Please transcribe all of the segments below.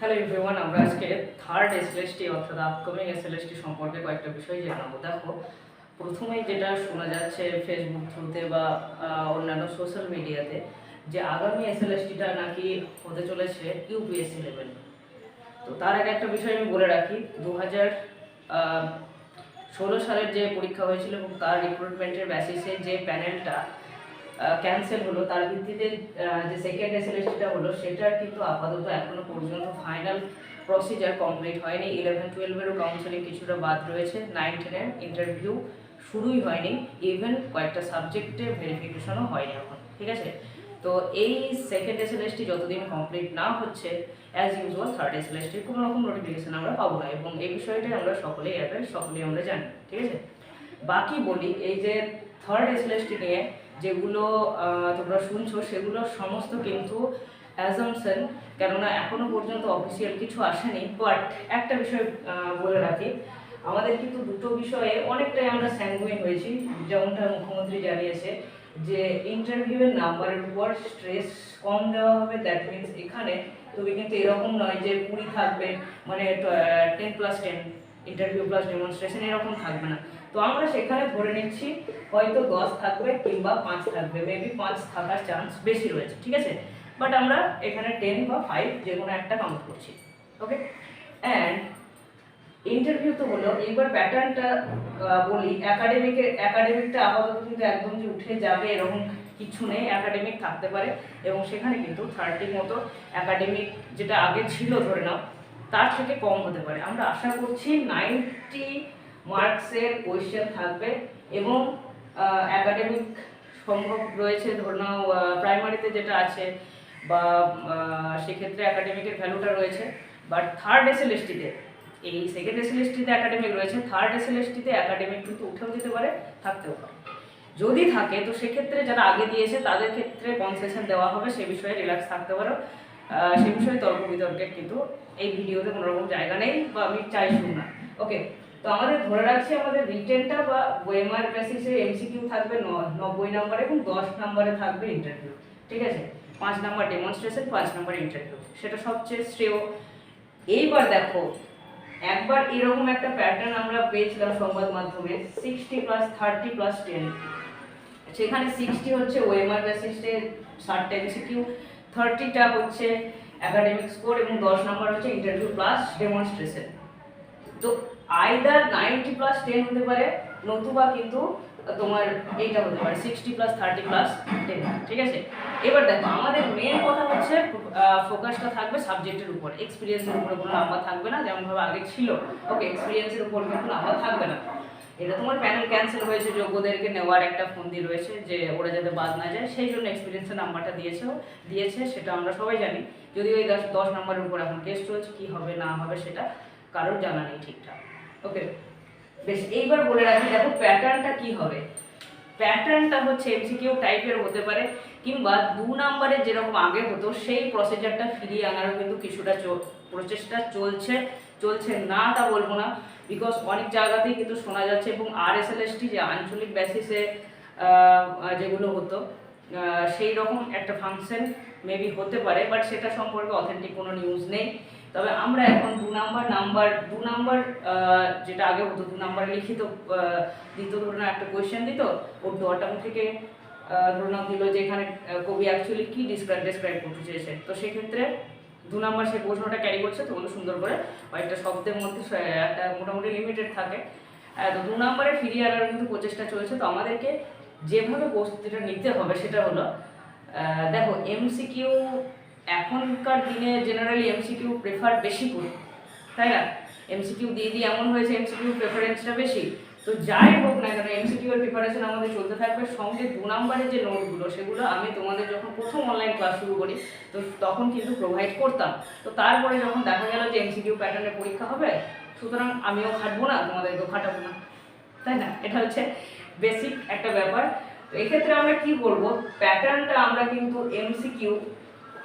Hello everyone, আমরা আজকে third SLST অর্থাৎ আপকামিং এসএলএসটি সম্পর্কে কয়েকটা বিষয় জানাবো। দেখো, প্রথমেই যেটা শোনা যাচ্ছে ফেসবুক থ্রুতে বা অন্যান্য সোশ্যাল মিডিয়াতে, যে আগামী এসএলএসটিটা নাকি হতে চলেছে ইউপিএসসি লেভেল। তো তার আগে একটা বিষয় আমি বলে রাখি, 2016 সালের যে পরীক্ষা হয়েছিল এবং তার রিক্রুটমেন্টের বেসিসে যে প্যানেলটা ক্যান্সেল হলো, তার ভিত্তিতে যে সেকেন্ড এসএলএসটিটা হলো, সেটা কিন্তু আপাতত এখনো পর্যন্ত ফাইনাল প্রসিজার কমপ্লিট হয়নি। 11-12-এরও কাউন্সেলিং কিছুটা বাদ রয়েছে, 9-10-এর ইন্টারভিউ শুরুই হয়নি, ইভেন কয়েকটা সাবজেক্টে ভেরিফিকেশনও হয়নি এখন, ঠিক আছে? তো এই সেকেন্ড এসএলএসটি যতদিন কমপ্লিট না হচ্ছে, অ্যাজ ইউজুয়াল থার্ড এসএলএসটির কোনো রকম নোটিফিকেশন আমরা পাবো না, এবং এই বিষয়টাই আমরা সকলেই সকলেই আমরা জানি, ঠিক আছে? বাকি বলি, এই যে থার্ড এসএলএসটি নিয়ে যেগুলো তোমরা শুনছো, সেগুলো সমস্ত কিন্তু অ্যাজাম্পশন, কেননা এখনো পর্যন্ত অফিসিয়াল কিছু আসেনি। বাট একটা বিষয় বলে রাখি, আমাদের কিন্তু দুটো বিষয়ে অনেকটাই আমরা স্যাঙ্গুইন হয়েছি। যেমনটা মুখ্যমন্ত্রী জানিয়েছে যে ইন্টারভিউয়ের নাম্বারের উপর স্ট্রেস কম দেওয়া হবে। দ্যাট মিনস এখানে তুমি কিন্তু এরকম নয় যে 20 থাকবে, মানে 10+10 ইন্টারভিউ প্লাস ডেমনস্ট্রেশন, এরকম থাকবে না। তো আমরা সেখানে ধরে নিচ্ছি হয়তো 10 থাকবে কিংবা 5 থাকবে, মেবি 5 থাকার চান্স বেশি রয়েছে, ঠিক আছে? বাট আমরা এখানে 10 বা 5 যে কোনো একটা কাউন্ট করছি, ওকে? অ্যান্ড ইন্টারভিউ তো হলো, এইবার প্যাটার্নটা বলি। একাডেমিকটা আপাতত কিন্তু একদম যে উঠে যাবে এরকম কিছু নেই, একাডেমিক থাকতে পারে, এবং সেখানে কিন্তু 30 মতো একাডেমিক যেটা আগে ছিল ধরে নাও, তার থেকে কম হতে পারে। আমরা আশা করছি 90 মার্কসের কোয়েশ্চেন থাকবে, এবং একাডেমিক সম্ভব রয়েছে, ধরে নাও প্রাইমারিতে যেটা আছে, বা সেক্ষেত্রে একাডেমিকের ভ্যালুটা রয়েছে। বাট থার্ড এসএলএসটিতে, এই সেকেন্ড এসএলএসটিতে একাডেমিক রয়েছে, থার্ড এসএলএসটিতে একাডেমিক কিন্তু উঠেও যেতে পারে, থাকতেও পারে। যদি থাকে তো সেক্ষেত্রে যারা আগে দিয়েছে তাদের ক্ষেত্রে কনসেশন দেওয়া হবে, সে বিষয়ে রিল্যাক্স থাকতে পারো। সে বিষয়ে তর্ক বিতর্কের কিন্তু এই ভিডিওতে কোনো রকম জায়গা নেই, বা আমি চাইছি না, ওকে? তো আমাদের ধরে রাখছি, আমাদের রিটেনটা বা ওএমআর বেসিসে এমসিকিউ থাকবে 90 নম্বরে, এবং 10 নম্বরে থাকবে ইন্টারভিউ, ঠিক আছে? 5 নম্বর ডেমনস্ট্রেশন, 5 নম্বর ইন্টারভিউ, সেটা সবচেয়ে শ্রেয়। এইবার দেখো, একবার এরকম একটা প্যাটার্ন আমরা পেয়েছিলাম সংবাদ মাধ্যমে, 60+30+10। সেখানে 60 হচ্ছে ওএমআর বেসিসে 60টা এমসিকিউ, 30টা হচ্ছে একাডেমিক স্কোর, এবং 10 নম্বর হচ্ছে ইন্টারভিউ প্লাস ডেমনস্ট্রেশন। তো আইদার 90+10 হতে পারে, নতুবা কিন্তু তোমার এইটা হতে পারে 60+30+10, ঠিক আছে? এবার দেখো, আমাদের মেন কথা হচ্ছে ফোকাসটা থাকবে সাবজেক্টের উপর, এক্সপিরিয়েন্সের উপরে কোনো নাম্বার থাকবে না, যেমনভাবে আগে ছিল, ওকে? এক্সপিরিয়েন্সের উপর কিন্তু নাম্বার থাকবে না। এটা তোমার প্যানেল ক্যান্সেল হয়েছে, যোগ্যদেরকে নেওয়ার একটা ফন্দি রয়েছে যে ওরা যাতে বাদ না যায়, সেই জন্য এক্সপিরিয়েন্সের নাম্বারটা দিয়েছে, সেটা আমরা সবাই জানি। যদিও এই 10 নম্বরের উপর এখন কেস চলছে, কী হবে না হবে সেটা কারোর জানা নেই ঠিকঠাক, ওকে? বেশ, এইবার বলে রাখি, দেখো প্যাটার্নটা কি হবে। প্যাটার্নটা হচ্ছে এমসিকিউ টাইপের হতে পারে, কিংবা 2 নম্বরের যেরকম আগে হতো সেই প্রসিজারটা ফিরিয়ে আনারও কিন্তু কিছুটা প্রচেষ্টা চলছে না তা বলবো না, বিকজ অনেক জায়গাতেই কিন্তু শোনা যাচ্ছে, এবং আরএসএলএসটি যে আঞ্চলিক বেসিসে যেগুলো হতো, সেই রকম একটা ফাংশন মেবি হতে পারে, বাট সেটা সম্পর্কে অথেন্টিক কোনো নিউজ নেই। তবে আমরা এখন 2 নাম্বার যেটা আগে হতো, 2 নাম্বারে লিখিত দিত, ধরুন একটা কোয়েশ্চেন দিত, ওর ডটাম থেকে ধরুন দিল যে এখানে কবি অ্যাকচুয়ালি কি ডিসক্রাইব করতে চেয়েছে, তো সেক্ষেত্রে 2 নাম্বার সেই প্রশ্নটা ক্যারি করছে, তো ওগুলো সুন্দর করে কয়েকটা শব্দের মধ্যে একটা মোটামুটি লিমিটেড থাকে। তো 2 নাম্বারে ফিরিয়ে আনার কিন্তু প্রচেষ্টা চলছে। তো আমাদেরকে যেভাবে প্রস্তুতিটা নিতে হবে সেটা হলো, দেখো এমসিকিউ এখনকার দিনে জেনারেলি এমসিকিউ প্রেফার বেশি করি, তাই না? এমসিকিউ দিয়ে এমন হয়েছে এমসিকিউ প্রেফারেন্সটা বেশি। তো যাই হোক না কেন, এমসিকিউ এর প্রিপারেশন আমাদের চলতে থাকবে। সঙ্গে 2 নম্বরের যে নোটগুলো, সেগুলো আমি তোমাদের যখন প্রথম অনলাইন ক্লাস শুরু করি, তো তখন কিন্তু প্রোভাইড করতাম। তো তারপরে যখন দেখা গেল যে এমসিকিউ প্যাটার্নের পরীক্ষা হবে, সুতরাং আমিও খাটবো না, তোমাদেরকেও খাটাবো না, তাই না? এটা হচ্ছে বেসিক একটা ব্যাপার। তো এক্ষেত্রে আমরা কি করব, প্যাটার্নটা আমরা কিন্তু এমসিকিউ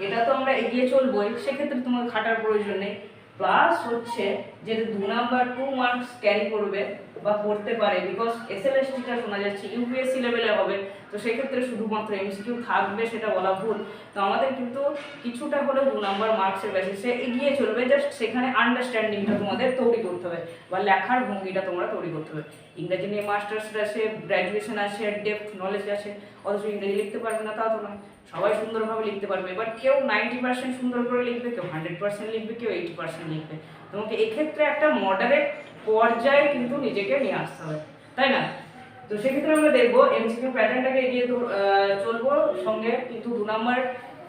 এটা তো আমরা এগিয়ে চলবোই, সেক্ষেত্রে তোমার খাটার প্রয়োজন নেই। প্লাস হচ্ছে যে 2 নাম্বার 2 মার্কস ক্যারি করবে, বা করতে পারে, বিকজ এসএলএসটিটা শোনা যাচ্ছে ইউপিএসসি লেভেলে হবে, তো সেক্ষেত্রে শুধুমাত্র এমসিকিউ থাকবে সেটা বলা ভুল। তো আমাদের কিন্তু কিছুটা হলেও 2 নাম্বার মার্কসের বেসিসে এগিয়ে চলবে, জাস্ট সেখানে আন্ডারস্ট্যান্ডিংটা তোমাদের তৈরি করতে হবে বা লেখার ভঙ্গিটা তোমরা তৈরি করতে হবে। ইংরেজি নিয়ে মাস্টার্স আছে, গ্র্যাজুয়েশন আছে, ডেপথ নলেজ আছে, অথচ ইংরেজি লিখতে পারবে না তা তো নয়, সবাই সুন্দরভাবে লিখতে পারবে। এবার কেউ 90% সুন্দর করে লিখবে, কেউ 100% লিখবে, কেউ 80% লিখবে। তোমাকে এক্ষেত্রে একটা মডারেট পর্যায়ে কিন্তু নিজেকে নিয়ে আসতে হবে, তাই না? তো সেক্ষেত্রে আমরা দেখবো এমসিকিউ প্যাটার্নটাকে এগিয়ে চলবো, সঙ্গে কিন্তু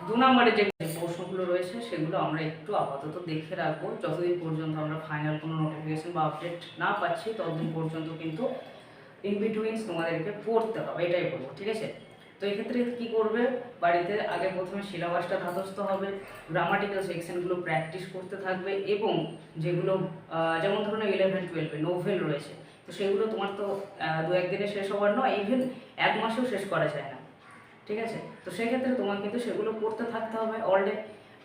2 নম্বরে যে প্রশ্নগুলো রয়েছে সেগুলো আমরা একটু আপাতত দেখে রাখবো, যতদিন পর্যন্ত আমরা ফাইনাল কোনো নোটিফিকেশন বা আপডেট না পাচ্ছি ততদিন পর্যন্ত কিন্তু ইন বিটুইনস তোমাদেরকে পড়তে হবে, এটাই বলবো, ঠিক আছে? তো এক্ষেত্রে কি করবে, বাড়িতে আগে প্রথমে সিলেবাসটা ধাতস্থ হবে, গ্রামাটিক্যাল সেকশনগুলো প্র্যাকটিস করতে থাকবে, এবং যেগুলো যেমন ধরুন 11-12 নোভেল রয়েছে, তো সেগুলো তোমার তো 2-1 দিনে শেষ হওয়ার নয়, ইভেন 1 মাসেও শেষ করা যায় না, ঠিক আছে? তো সেক্ষেত্রে তোমার কিন্তু সেগুলো পড়তে থাকতে হবে অল ডে,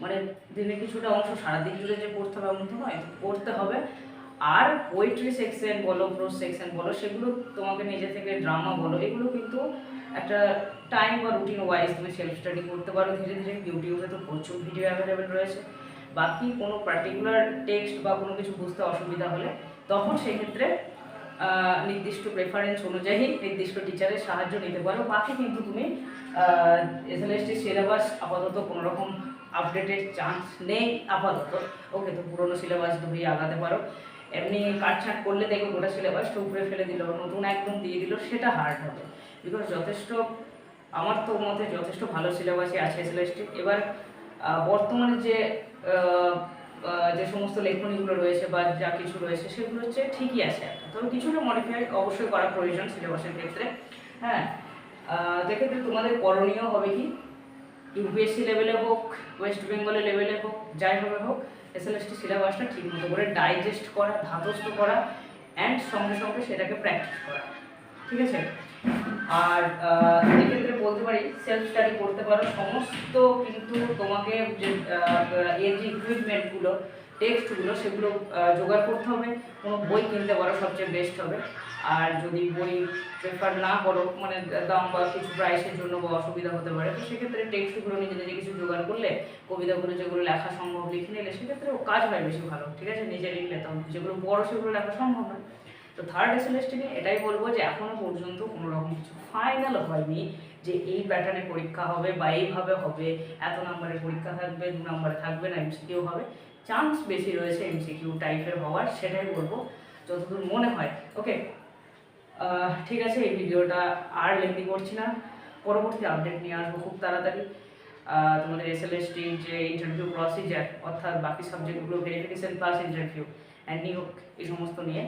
মানে দিনে কিছুটা অংশ সারাদিন জুড়ে যে পড়তে হবে এমন তো নয়, পড়তে হবে। আর পোয়েট্রি সেকশন বলো, প্রোজ সেকশন বলো, সেগুলো তোমাকে নিজে থেকে, ড্রামা বলো, এগুলো কিন্তু একটা টাইম বা রুটিন ওয়াইজ তুমি সেলফ স্টাডি করতে পারো ধীরে ধীরে। ইউটিউবে তো প্রচুর ভিডিও অ্যাভেলেবেল রয়েছে। বাকি কোনো পার্টিকুলার টেক্সট বা কোনো কিছু বুঝতে অসুবিধা হলে তখন সেক্ষেত্রে নির্দিষ্ট প্রেফারেন্স অনুযায়ী নির্দিষ্ট টিচারের সাহায্য নিতে পারো। বাকি কিন্তু তুমি এসএলএসটি সিলেবাস আপাতত কোনো রকম আপডেটের চান্স নেই আপাতত। ওকে, তো পুরোনো সিলেবাস ধরেই আগাতে পারো। এমনি কাটছাট করলে দেখো গোটা সিলেবাসটা উপরে ফেলে দিল, নতুন একদম দিয়ে দিল, সেটা হার্ড হবে। বিকজ যথেষ্ট, আমার তো মতে যথেষ্ট ভালো সিলেবাসই আছে এসএলএসটি। এবার বর্তমানে যে সমস্ত লেখনীগুলো রয়েছে বা যা কিছু রয়েছে সেগুলো হচ্ছে ঠিকই আছে, তবে কিছুটা মডিফাই অবশ্যই করা প্রয়োজন সিলেবাসের ক্ষেত্রে। হ্যাঁ, সেক্ষেত্রে তোমাদের করণীয় হবে কি, ইউপিএসসি লেভেলে হোক, ওয়েস্ট বেঙ্গলের লেভেলে হোক, যাইভাবে হোক, এসএলএসটি সিলেবাসটা ঠিক মতো করে ডাইজেস্ট করা, ধাতস্থ করা, অ্যান্ড সঙ্গে সঙ্গে সেটাকে প্র্যাকটিস করা, ঠিক আছে? আর এক্ষেত্রে বলতে পারি সেলফ স্টাডি করতে পারো। সমস্ত কিন্তু তোমাকে যে এর যে ইকুইপমেন্টগুলো, টেক্সটগুলো, সেগুলো জোগাড় করতে হবে। কোনো বই কিনতে পারো, সবচেয়ে বেস্ট হবে। আর যদি বই প্রেফার না করো, মানে দাম বা কিছু প্রাইসের জন্য বা অসুবিধা হতে পারে, তো সেক্ষেত্রে টেক্সটগুলো নিজে নিজে কিছু জোগাড় করলে, কবিতাগুলো যেগুলো লেখা সম্ভব লিখে নিলে সেক্ষেত্রে কাজ হয় বেশি ভালো, ঠিক আছে? নিজে লিখলে, তো যেগুলো বড় সেগুলো লেখা সম্ভব নয়। তো থার্ড এসএলএসটি নিয়ে এটাই বলবো যে এখনো পর্যন্ত কোনো রকম কিছু ফাইনাল হয়নি যে এই প্যাটার্নে পরীক্ষা হবে বা এইভাবে হবে, এত নাম্বারের পরীক্ষা থাকবে, 2 নাম্বারে থাকবে না, এমসিকিউ হবে। চান্স বেশি রয়েছে এমসিকিউ টাইপের হওয়ার, সেটাই বলবো যতদূর মনে হয়। ওকে, ঠিক আছে, এই ভিডিওটা আর লেন্দি করছি না, পরবর্তী আপডেট নিয়ে আসবো খুব তাড়াতাড়ি। তোমাদের এসএলএসটির যে ইন্টারভিউ প্রসিজার, অর্থাৎ বাকি সাবজেক্টগুলো ভেরিফিকেশন প্লাস ইন্টারভিউ অ্যান্ড নিয়োগ, এই সমস্ত নিয়ে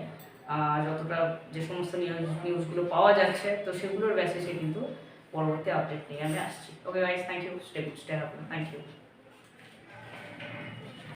যতটা যে সমস্ত নিউজগুলো পাওয়া যাচ্ছে, তো সেগুলোর বেসিসে কিন্তু পরবর্তী আপডেট নিয়ে আমি আসছি। Okay guys, thank you, stay good, stay happy, thank you.